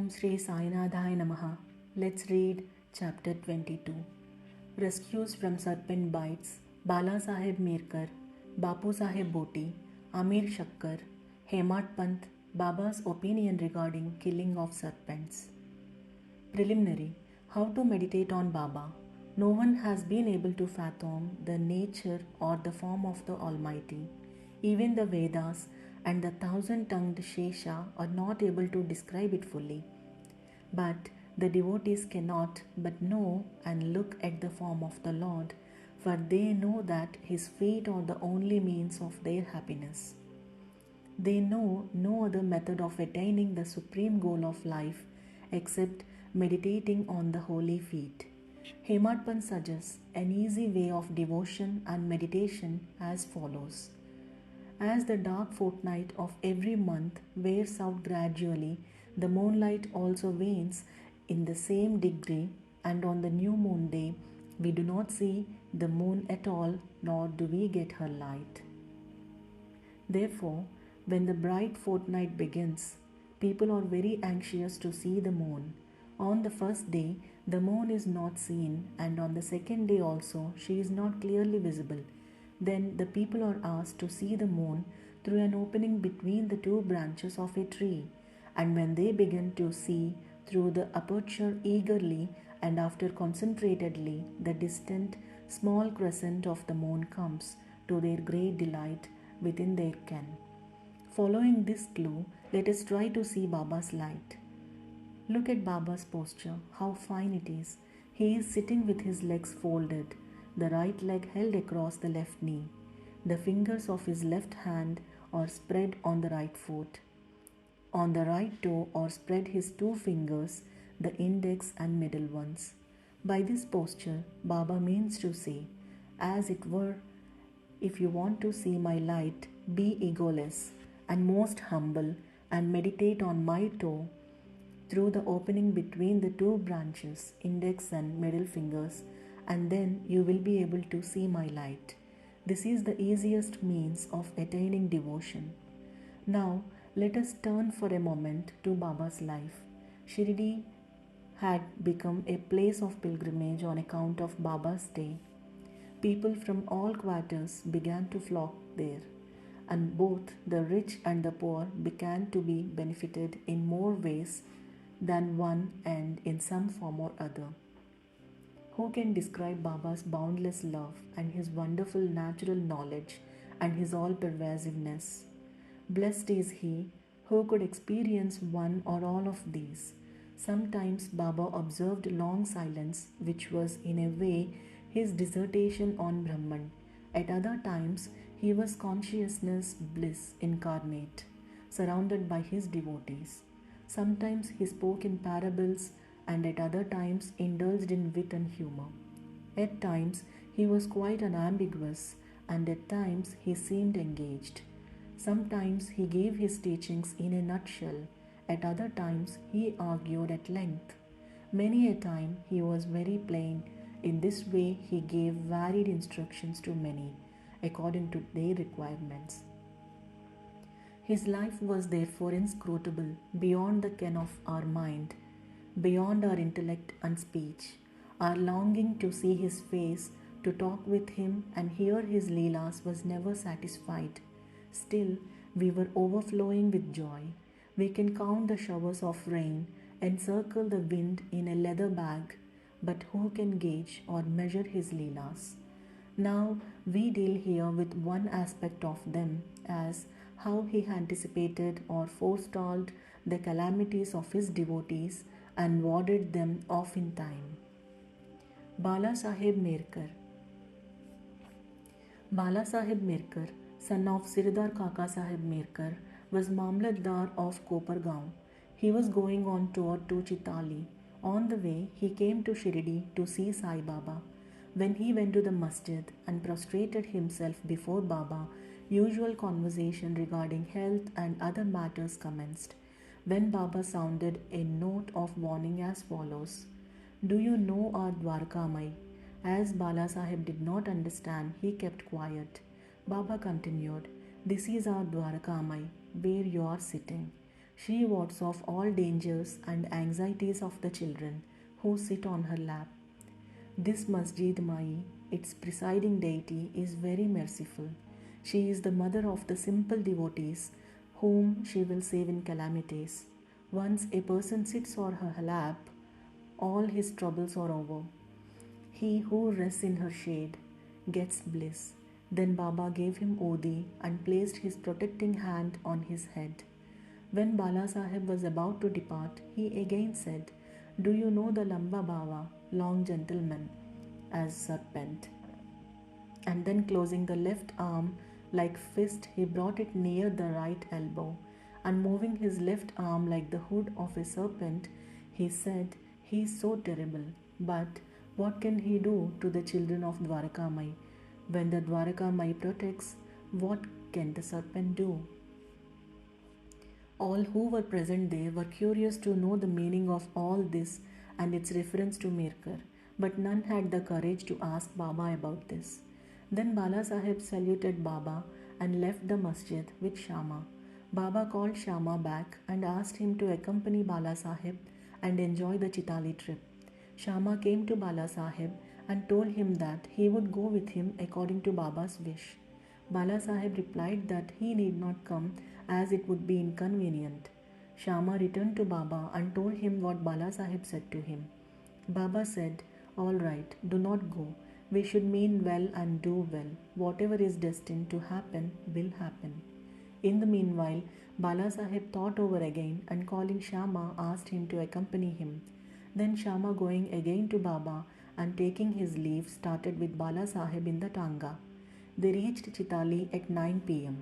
Om Shri Sai Namaha. Let's read chapter 22. Rescues from Serpent Bites, Bala Saheb Mirkar, Bapu Saheb Boti, Amir Shakkar, Hemat Pant, Baba's opinion regarding killing of serpents. Preliminary. How to meditate on Baba. No one has been able to fathom the nature or the form of the Almighty. Even the Vedas and the thousand-tongued Shesha are not able to describe it fully. But the devotees cannot but know and look at the form of the Lord, for they know that His feet are the only means of their happiness. They know no other method of attaining the supreme goal of life except meditating on the holy feet. Hematpan suggests an easy way of devotion and meditation as follows. As the dark fortnight of every month wears out gradually, the moonlight also wanes in the same degree, and on the new moon day, we do not see the moon at all, nor do we get her light. Therefore, when the bright fortnight begins, people are very anxious to see the moon. On the first day, the moon is not seen, and on the second day also, she is not clearly visible. Then the people are asked to see the moon through an opening between the two branches of a tree, and when they begin to see through the aperture eagerly and after concentratedly, the distant small crescent of the moon comes to their great delight within their ken. Following this clue, let us try to see Baba's light. Look at Baba's posture, how fine it is. He is sitting with his legs folded, the right leg held across the left knee. The fingers of his left hand are spread on the right foot. On the right toe are spread his two fingers, the index and middle ones. By this posture, Baba means to say, as it were, if you want to see my light, be egoless and most humble and meditate on my toe through the opening between the two branches, index and middle fingers, and then you will be able to see my light. This is the easiest means of attaining devotion. Now, let us turn for a moment to Baba's life. Shirdi had become a place of pilgrimage on account of Baba's stay. People from all quarters began to flock there, and both the rich and the poor began to be benefited in more ways than one and in some form or other. Who can describe Baba's boundless love and his wonderful natural knowledge and his all-pervasiveness? Blessed is he who could experience one or all of these. Sometimes Baba observed long silence, which was in a way his dissertation on Brahman. At other times, he was consciousness bliss incarnate, surrounded by his devotees. Sometimes he spoke in parables, and at other times indulged in wit and humor. At times he was quite unambiguous, and at times he seemed engaged. Sometimes he gave his teachings in a nutshell, at other times he argued at length. Many a time he was very plain. In this way he gave varied instructions to many, according to their requirements. His life was therefore inscrutable, beyond the ken of our mind, beyond our intellect and speech. Our longing to see his face, to talk with him and hear his leelas was never satisfied. Still, we were overflowing with joy. We can count the showers of rain, encircle the wind in a leather bag, but who can gauge or measure his leelas? Now we deal here with one aspect of them, as how he anticipated or forestalled the calamities of his devotees and warded them off in time. Bala Saheb Mirkar. Bala Saheb Mirkar, son of Sirdar Kaka Saheb Mirkar, was Mamlatdar of Kopargaon. He was going on tour to Chitali. On the way, he came to Shirdi to see Sai Baba. When he went to the masjid and prostrated himself before Baba, usual conversation regarding health and other matters commenced, when Baba sounded a note of warning as follows. Do you know our Dwarkamai? As Bala Sahib did not understand, he kept quiet. Baba continued, This is our Dwarkamai, where you are sitting. She wards off all dangers and anxieties of the children who sit on her lap. This Masjid Mai, its presiding deity, is very merciful. She is the mother of the simple devotees whom she will save in calamities. Once a person sits on her lap, all his troubles are over. He who rests in her shade gets bliss. Then Baba gave him Odi and placed his protecting hand on his head. When Bala Sahib was about to depart, he again said, "Do you know the Lamba Baba, long gentleman, as serpent?" And then closing the left arm like fist, he brought it near the right elbow, and moving his left arm like the hood of a serpent, he said, "He is so terrible, but what can he do to the children of Dwarakamai? When the Dwarakamai protects, what can the serpent do?" All who were present there were curious to know the meaning of all this and its reference to Mirkar, but none had the courage to ask Baba about this. Then Bala Sahib saluted Baba and left the masjid with Shama. Baba called Shama back and asked him to accompany Bala Sahib and enjoy the Chitali trip. Shama came to Bala Sahib and told him that he would go with him according to Baba's wish. Bala Sahib replied that he need not come as it would be inconvenient. Shama returned to Baba and told him what Bala Sahib said to him. Baba said, "All right, do not go. We should mean well and do well. Whatever is destined to happen will happen." In the meanwhile, Bala Sahib thought over again and calling Shama asked him to accompany him. Then Shama going again to Baba and taking his leave started with Bala Sahib in the Tanga. They reached Chitali at 9 p.m.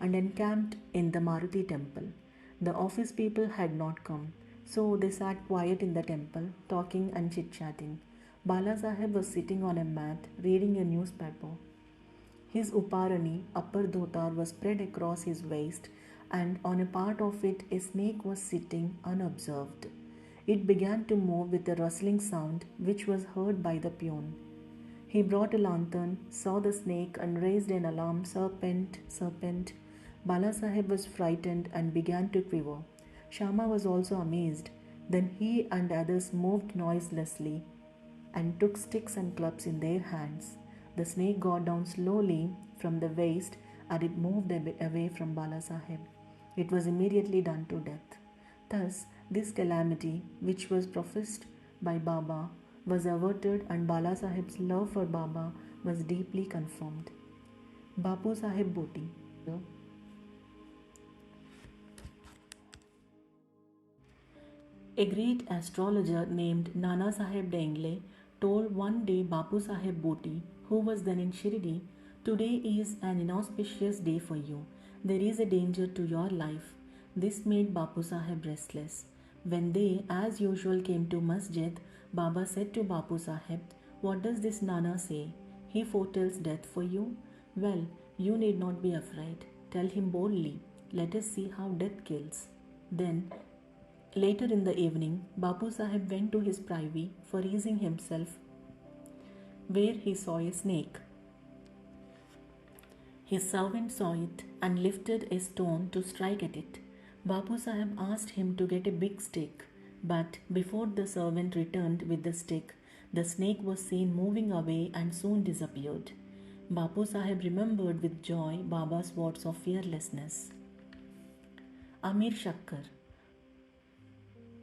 and encamped in the Maruti temple. The office people had not come, so they sat quiet in the temple, talking and chit-chatting. Bala Sahib was sitting on a mat, reading a newspaper. His uparani, upper dhotar, was spread across his waist, and on a part of it a snake was sitting unobserved. It began to move with a rustling sound which was heard by the peon. He brought a lantern, saw the snake and raised an alarm, "Serpent, serpent." Bala Sahib was frightened and began to quiver. Shama was also amazed. Then he and others moved noiselessly and took sticks and clubs in their hands. The snake got down slowly from the waist and it moved a bit away from Bala Sahib. It was immediately done to death. Thus, this calamity, which was professed by Baba, was averted and Bala Sahib's love for Baba was deeply confirmed. Bapu Sahib Boti. A great astrologer named Nana Sahib Dengle told one day Bapu Sahib Boti, who was then in Shirdi, "Today is an inauspicious day for you. There is a danger to your life." This made Bapu Sahib restless. When they, as usual, came to Masjid, Baba said to Bapu Sahib, "What does this Nana say? He foretells death for you? Well, you need not be afraid. Tell him boldly. Let us see how death kills." Then, later in the evening, Bapu Sahib went to his privy for easing himself, where he saw a snake. His servant saw it and lifted a stone to strike at it. Bapu Sahib asked him to get a big stick, but before the servant returned with the stick, the snake was seen moving away and soon disappeared. Bapu Sahib remembered with joy Baba's words of fearlessness. Amir Shakkar.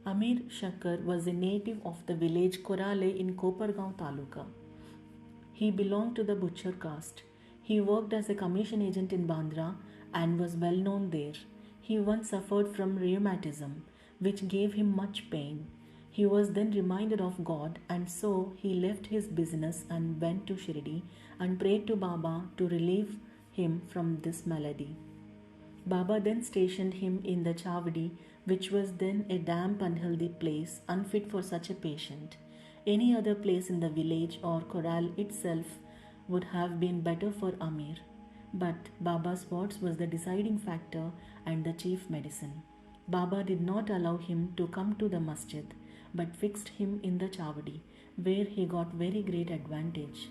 Amir Shakkar was a native of the village Korale in Kopargaon Taluka. He belonged to the butcher caste. He worked as a commission agent in Bandra and was well known there. He once suffered from rheumatism, which gave him much pain. He was then reminded of God, and so he left his business and went to Shirdi and prayed to Baba to relieve him from this malady. Baba then stationed him in the Chavadi, which was then a damp, unhealthy place, unfit for such a patient. Any other place in the village or corral itself would have been better for Amir. But Baba's words was the deciding factor and the chief medicine. Baba did not allow him to come to the masjid, but fixed him in the Chavadi, where he got very great advantage.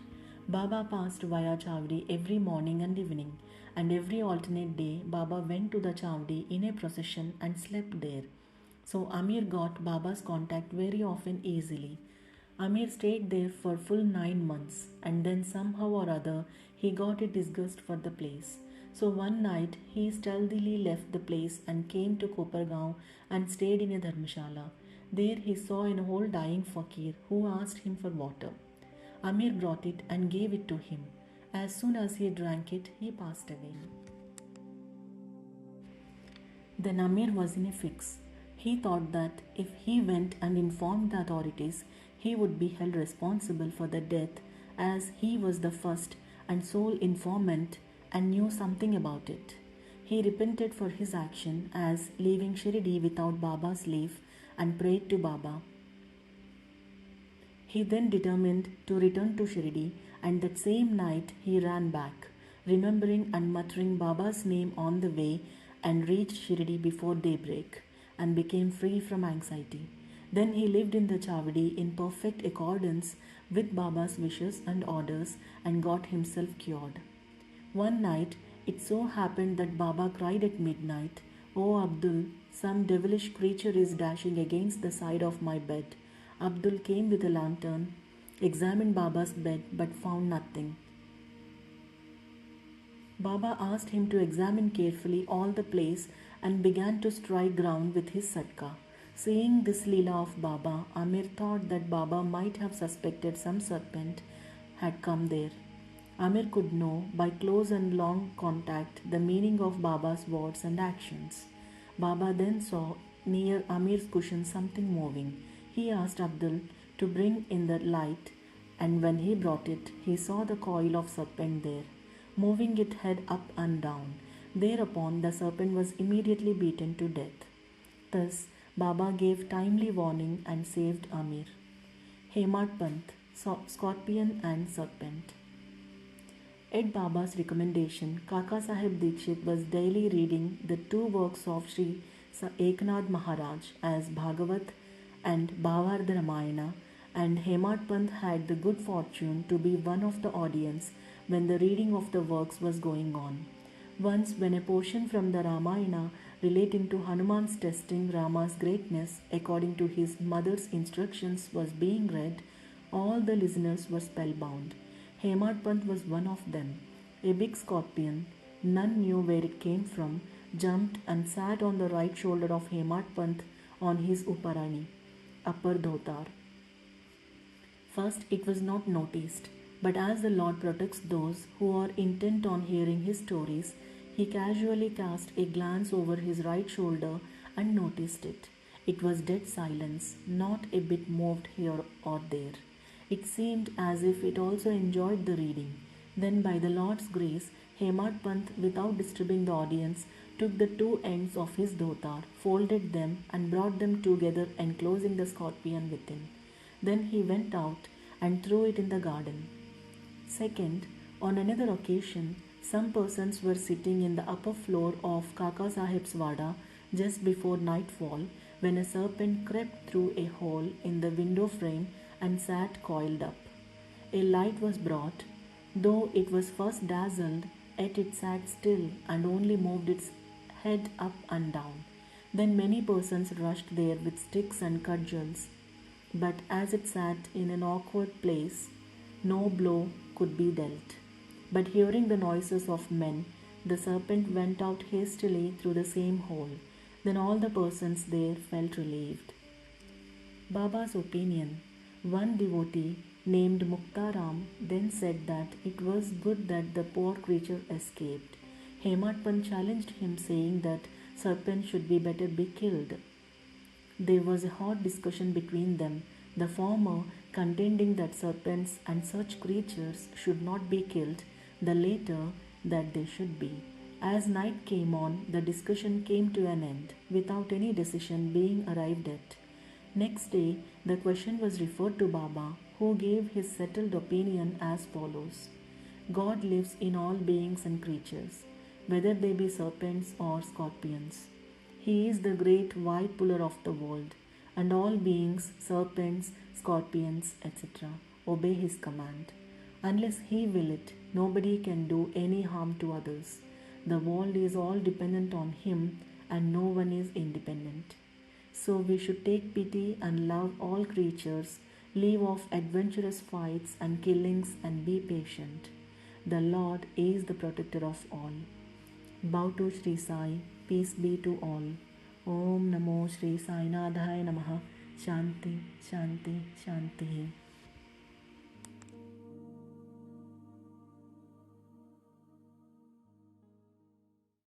Baba passed via Chavadi every morning and evening, and every alternate day Baba went to the Chavdi in a procession and slept there. So Amir got Baba's contact very often easily. Amir stayed there for full 9 months and then somehow or other he got a disgust for the place. So one night he stealthily left the place and came to Kopargaon and stayed in a dharmashala. There he saw an old dying fakir who asked him for water. Amir brought it and gave it to him. As soon as he drank it, he passed away. Then Amir was in a fix. He thought that if he went and informed the authorities, he would be held responsible for the death as he was the first and sole informant and knew something about it. He repented for his action as leaving Shirdi without Baba's leave and prayed to Baba. He then determined to return to Shirdi, and that same night he ran back, remembering and muttering Baba's name on the way, and reached Shirdi before daybreak and became free from anxiety. Then he lived in the Chavdi in perfect accordance with Baba's wishes and orders and got himself cured. One night it so happened that Baba cried at midnight, "O Abdul, some devilish creature is dashing against the side of my bed." Abdul came with a lantern, examined Baba's bed but found nothing. Baba asked him to examine carefully all the place and began to strike ground with his satka. Seeing this leela of Baba, Amir thought that Baba might have suspected some serpent had come there. Amir could know by close and long contact the meaning of Baba's words and actions. Baba then saw near Amir's cushion something moving. He asked Abdul to bring in the light, and when he brought it, he saw the coil of serpent there, moving its head up and down. Thereupon the serpent was immediately beaten to death. Thus Baba gave timely warning and saved Amir. Hemat Pant, Scorpion and Serpent. At Baba's recommendation, Kaka Sahib Dikshit was daily reading the two works of Shri Eknath Maharaj as Bhagavat and Bhavartha Ramayana, and Hemat Pant had the good fortune to be one of the audience when the reading of the works was going on. Once, when a portion from the Ramayana relating to Hanuman's testing Rama's greatness according to his mother's instructions was being read, all the listeners were spellbound. Hemat Pant was one of them. A big scorpion, none knew where it came from, jumped and sat on the right shoulder of Hemat Pant on his Uparani, upper dhotar. First, it was not noticed, but as the Lord protects those who are intent on hearing his stories, he casually cast a glance over his right shoulder and noticed it. It was dead silence, not a bit moved here or there. It seemed as if it also enjoyed the reading. Then, by the Lord's grace, Hemat Pant, without disturbing the audience, took the two ends of his dhotar, folded them, and brought them together, enclosing the scorpion within. Then he went out and threw it in the garden. Second, on another occasion, some persons were sitting in the upper floor of Kaka Sahib's Wada just before nightfall when a serpent crept through a hole in the window frame and sat coiled up. A light was brought. Though it was first dazzled, yet it sat still and only moved its head up and down. Then many persons rushed there with sticks and cudgels, but as it sat in an awkward place, no blow could be dealt. But hearing the noises of men, the serpent went out hastily through the same hole. Then all the persons there felt relieved. Baba's opinion. One devotee named Muktaram then said that it was good that the poor creature escaped. Hemat Pant challenged him, saying that serpent should be better be killed. There was a hot discussion between them, the former contending that serpents and such creatures should not be killed, the latter that they should be. As night came on, the discussion came to an end, without any decision being arrived at. Next day, the question was referred to Baba, who gave his settled opinion as follows. God lives in all beings and creatures, whether they be serpents or scorpions. He is the great wide puller of the world, and all beings, serpents, scorpions, etc., obey his command. Unless he will it, nobody can do any harm to others. The world is all dependent on him and no one is independent. So we should take pity and love all creatures, leave off adventurous fights and killings and be patient. The Lord is the protector of all. Bow to Shri Sai, peace be to all. Om Namo Shri Sai Nadhaya Namaha. Shanti, Shanti, Shanti.